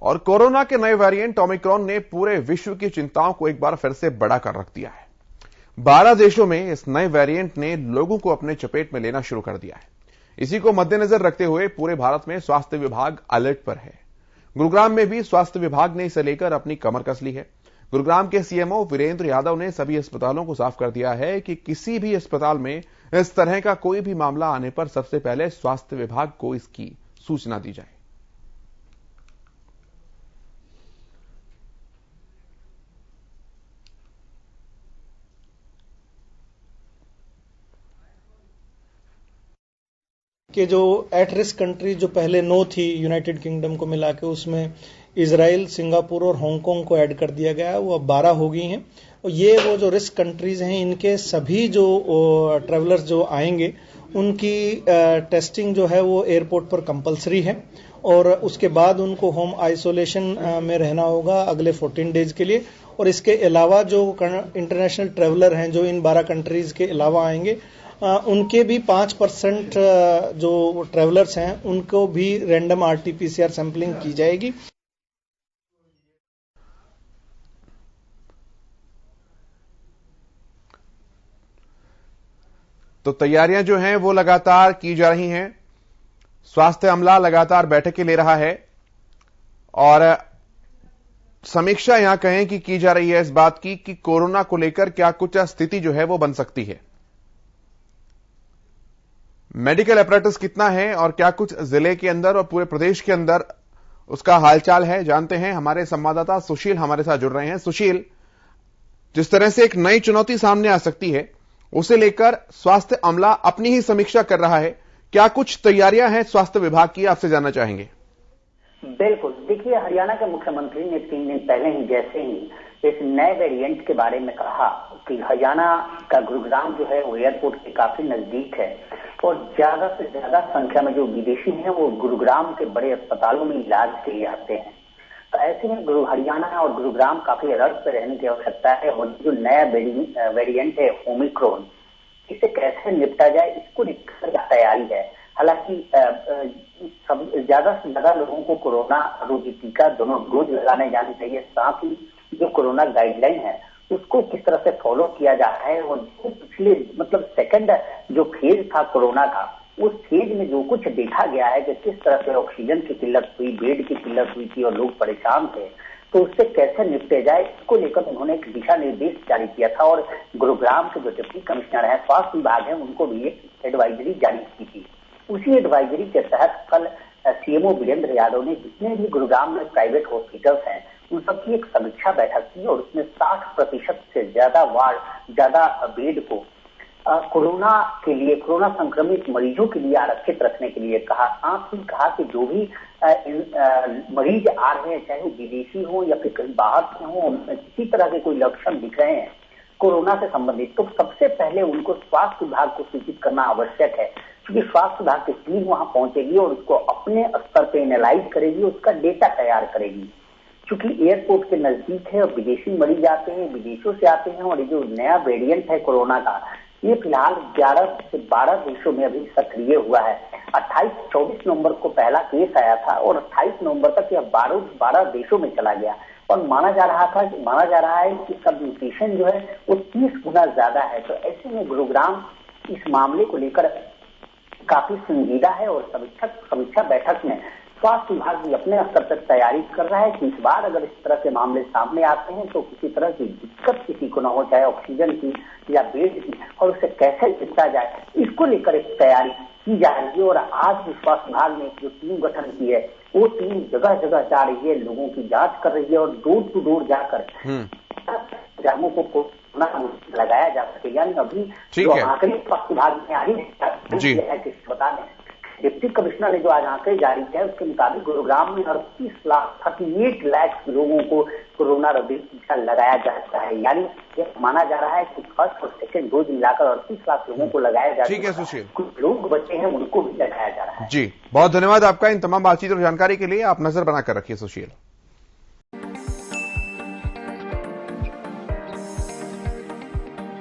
और कोरोना के नए वेरिएंट ओमिक्रॉन ने पूरे विश्व की चिंताओं को एक बार फिर से बढ़ा कर रख दिया है। 12 देशों में इस नए वेरिएंट ने लोगों को अपने चपेट में लेना शुरू कर दिया है। इसी को मद्देनजर रखते हुए पूरे भारत में स्वास्थ्य विभाग अलर्ट पर है। गुरुग्राम में भी स्वास्थ्य विभाग ने इसे लेकर अपनी कमर कस ली है। गुरुग्राम के सीएमओ वीरेंद्र यादव ने सभी अस्पतालों को साफ कर दिया है कि किसी भी अस्पताल में इस तरह का कोई भी मामला आने पर सबसे पहले स्वास्थ्य विभाग को इसकी सूचना दी जाए। कि जो एट रिस्क कंट्री जो पहले 9 थी यूनाइटेड किंगडम को मिला के, उसमें इजराइल, सिंगापुर और हांगकांग को ऐड कर दिया गया है। वो अब 12 हो गई हैं। और ये वो जो रिस्क कंट्रीज हैं, इनके सभी जो ट्रैवलर्स जो आएंगे उनकी टेस्टिंग जो है वो एयरपोर्ट पर कंपलसरी है और उसके बाद उनको होम आइसोलेशन में रहना होगा अगले 14 डेज के लिए। और इसके अलावा जो इंटरनेशनल ट्रैवलर हैं जो इन 12 कंट्रीज के अलावा आएंगे, उनके भी 5% जो ट्रैवलर्स हैं उनको भी रैंडम आरटीपीसीआर सैंपलिंग की जाएगी। तो तैयारियां जो हैं वो लगातार की जा रही हैं। स्वास्थ्य अमला लगातार बैठकें ले रहा है और समीक्षा यहां कहें कि की जा रही है इस बात की कि कोरोना को लेकर क्या कुछ स्थिति जो है वो बन सकती है, मेडिकल अपैरेटस कितना है और क्या कुछ जिले के अंदर और पूरे प्रदेश के अंदर उसका हालचाल है। जानते हैं, हमारे संवाददाता सुशील हमारे साथ जुड़ रहे हैं। सुशील, जिस तरह से एक नई चुनौती सामने आ सकती है उसे लेकर स्वास्थ्य अमला अपनी ही समीक्षा कर रहा है, क्या कुछ तैयारियां हैं स्वास्थ्य विभाग की, आपसे जानना चाहेंगे। बिल्कुल, देखिए, हरियाणा के मुख्यमंत्री ने 3 दिन पहले ही जैसे ही इस नए वेरिएंट के बारे में कहा कि हरियाणा का गुरुग्राम जो है वो एयरपोर्ट के काफी नजदीक है और ज्यादा से ज्यादा संख्या में जो विदेशी हैं वो गुरुग्राम के बड़े अस्पतालों में इलाज के लिए आते हैं। तो ऐसे में हरियाणा और गुरुग्राम काफी अलर्ट पर रहने की आवश्यकता है और जो नया वेरिएंट है ओमिक्रॉन, इसे कैसे निपटा जाए इसको लेकर तैयारी है। हालांकि ज्यादा से ज्यादा लोगों को कोरोना रोधी टीका दोनों डोज लगाने जाने चाहिए। साथ ही जो कोरोना गाइडलाइन है उसको किस तरह से फॉलो किया जा रहा है और पिछले सेकंड जो फेज था कोरोना का, उस फेज में जो कुछ देखा गया है कि किस तरह से ऑक्सीजन की किल्लत हुई, बेड की किल्लत हुई थी और लोग परेशान थे, तो उससे कैसे निपटे जाए इसको लेकर उन्होंने एक दिशा निर्देश जारी किया था और गुरुग्राम के जो डिप्टी कमिश्नर है, स्वास्थ्य विभाग है, उनको भी एक एडवाइजरी जारी की थी। उसी एडवाइजरी के तहत कल सीएमओ वीरेंद्र यादव ने जितने भी गुरुग्राम में प्राइवेट हॉस्पिटल्स हैं उन सबकी एक समीक्षा बैठक की और उसमें 60% से ज्यादा बेड को कोरोना के लिए, कोरोना संक्रमित मरीजों के लिए आरक्षित रखने के लिए कहा। साथ ही कहा कि जो भी मरीज आ रहे हैं, चाहे विदेशी हो या फिर कहीं बाहर से हो, उनमें किसी तरह के कोई लक्षण दिख रहे हैं कोरोना से संबंधित, तो सबसे पहले उनको स्वास्थ्य विभाग को सूचित करना आवश्यक है, क्योंकि स्वास्थ्य विभाग की टीम वहां पहुंचेगी और उसको अपने स्तर पे एनालाइज करेगी, उसका डेटा तैयार करेगी। क्योंकि एयरपोर्ट के नजदीक है और विदेशी मरीज आते हैं, विदेशों से आते हैं और ये जो नया वेरिएंट है कोरोना का, ये फिलहाल 11 से 12 देशों में अभी सक्रिय हुआ है। 24 नवंबर को पहला केस आया था और 28 नवंबर तक यह 12 देशों में चला गया और माना जा रहा है कि इसका म्यूटेशन जो है वो 30 गुना ज्यादा है। तो ऐसे में गुरुग्राम इस मामले को लेकर काफी संजीदा है और समीक्षा बैठक में स्वास्थ्य विभाग भी अपने स्तर तक तैयारी कर रहा है कि इस बार अगर इस तरह के मामले सामने आते हैं तो किसी तरह की दिक्कत किसी को न हो, चाहे ऑक्सीजन की या बेड की, और उसे कैसे निपटा जाए इसको लेकर एक तैयारी की जा रही है। और आज भी स्वास्थ्य विभाग ने जो टीम गठन की है वो टीम जगह जगह जा रही है, लोगों की जांच कर रही है और डोर टू डोर जाकर ग्रामों को कोरोना लगाया जा सके। यानी अभी जो आंकड़े स्वास्थ्य विभाग में आई है कि बता दें, डिप्टी कमिश्नर ने जो आज आंकड़े जारी किया है उसके मुताबिक गुरुग्राम में 38 लाख लोगों को कोरोना रोधी टीका लगाया जा सकता है। यानी ये माना जा रहा है कि फर्स्ट और सेकंड डोज मिलाकर 38 लाख लोगों को लगाया जा ठीक है सुशील, कुछ लोग बचे हैं उनको भी लगाया जा रहा है। जी, बहुत धन्यवाद आपका इन तमाम बातचीत और जानकारी के लिए। आप नजर बनाकर रखिए सुशील।